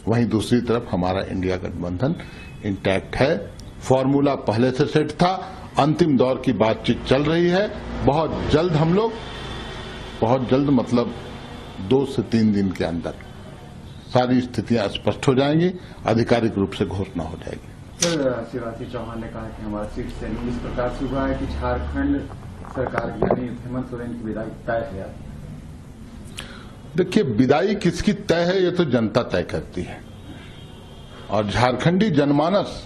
वहीं दूसरी तरफ हमारा इंडिया गठबंधन इंटैक्ट है। फॉर्मूला पहले से सेट था, अंतिम दौर की बातचीत चल रही है। बहुत जल्द हम लोग, बहुत जल्द मतलब 2 से 3 दिन के अंदर सारी स्थितियां स्पष्ट हो जाएंगी, आधिकारिक रूप से घोषणा हो जाएगी। सर, शिवराज सिंह चौहान ने कहा कि हमारा सीट शेयरिंग इस प्रकार से हुआ है कि झारखंड सरकार यानी हेमंत सोरेन की विदाई तय है। देखिए, विदाई किसकी तय है ये तो जनता तय करती है, और झारखंडी जनमानस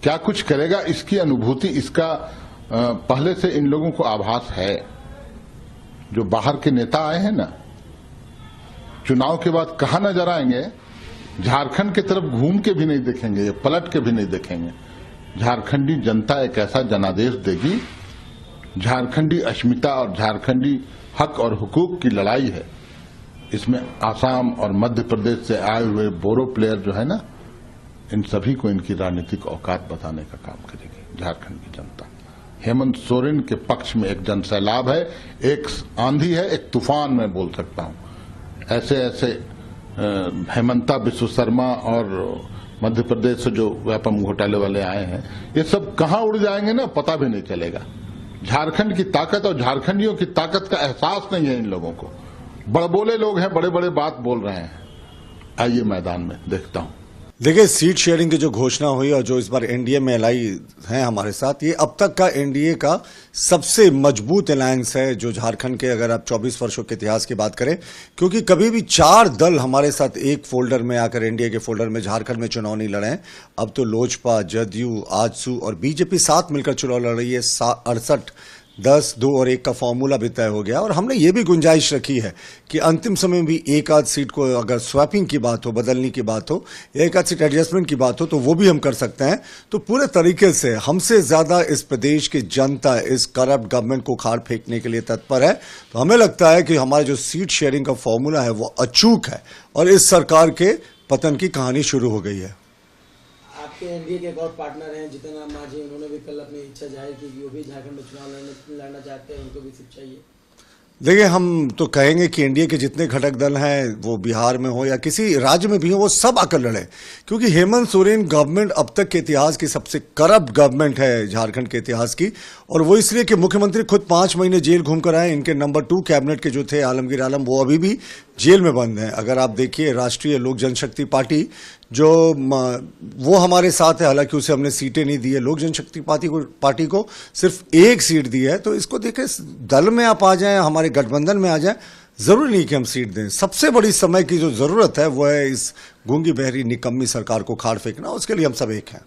क्या कुछ करेगा इसकी अनुभूति, इसका पहले से इन लोगों को आभास है। जो बाहर के नेता आए हैं ना, चुनाव के बाद कहां नजर आएंगे, झारखंड की तरफ घूम के भी नहीं देखेंगे, ये पलट के भी नहीं देखेंगे। झारखंडी जनता एक ऐसा जनादेश देगी, झारखंडी अस्मिता और झारखंडी हक और हुकूक की लड़ाई है। इसमें आसाम और मध्य प्रदेश से आए हुए बोरो प्लेयर जो है ना, इन सभी को इनकी राजनीतिक औकात बताने का काम करेगी झारखंड की जनता। हेमंत सोरेन के पक्ष में एक जनसैलाब है, एक आंधी है, एक तूफान मैं बोल सकता हूं। ऐसे ऐसे हेमंता विश्व शर्मा और मध्य प्रदेश से जो व्यापम घोटाले वाले आए हैं, ये सब कहां उड़ जाएंगे ना पता भी नहीं चलेगा। झारखंड की ताकत और झारखंडियों की ताकत का एहसास नहीं है इन लोगों को। बड़बोले लोग हैं, बड़े बड़े बात बोल रहे हैं। आइए मैदान में देखता हूं। देखिए, सीट शेयरिंग की जो घोषणा हुई और जो इस बार एनडीए में एलाई है हमारे साथ, ये अब तक का एनडीए का सबसे मजबूत अलायंस है जो झारखंड के, अगर आप 24 वर्षों के इतिहास की बात करें, क्योंकि कभी भी 4 दल हमारे साथ एक फोल्डर में आकर एनडीए के फोल्डर में झारखंड में चुनाव नहीं लड़े हैं। अब तो लोजपा, जदयू, आजसू और बीजेपी साथ मिलकर चुनाव लड़ रही है। 68, 10, 2 और 1 का फॉर्मूला भी तय हो गया। और हमने ये भी गुंजाइश रखी है कि अंतिम समय में भी एक आध सीट को अगर स्वैपिंग की बात हो, बदलने की बात हो, या एक आध सीट एडजस्टमेंट की बात हो, तो वो भी हम कर सकते हैं। तो पूरे तरीके से हमसे ज्यादा इस प्रदेश की जनता इस करप्ट गवर्नमेंट को खाड़ फेंकने के लिए तत्पर है। तो हमें लगता है कि हमारा जो सीट शेयरिंग का फॉर्मूला है वो अचूक है और इस सरकार के पतन की कहानी शुरू हो गई है। आपके एनडीए के एक और पार्टनर हैं जितिन राम मांझी, उन्होंने भी कल अपनी इच्छा जाहिर की कि वो भी झारखंड में चुनाव लड़ना चाहते हैं, उनको भी सीट चाहिए। देखिए, हम तो कहेंगे कि एनडीए के जितने घटक दल हैं, वो बिहार में हो या किसी राज्य में भी हो, वो सब आकर लड़े, क्योंकि हेमंत सोरेन गवर्नमेंट अब तक के इतिहास की सबसे करप्ट गवर्नमेंट है झारखंड के इतिहास की। और वो इसलिए कि मुख्यमंत्री खुद 5 महीने जेल घूम कर आए। इनके नंबर 2 कैबिनेट के जो थे आलमगीर आलम, वो अभी भी जेल में बंद हैं। अगर आप देखिए, राष्ट्रीय लोक जनशक्ति पार्टी जो वो हमारे साथ है, हालांकि उसे हमने सीटें नहीं दी है, लोक जनशक्ति पार्टी को सिर्फ 1 सीट दी है। तो इसको देखें, दल में आप आ जाएं, हमारे गठबंधन में आ जाएं, जरूरी नहीं कि हम सीट दें। सबसे बड़ी समय की जो जरूरत है वो है इस गूंगी बहरी निकम्मी सरकार को खाड़ फेंकना। उसके लिए हम सब एक हैं।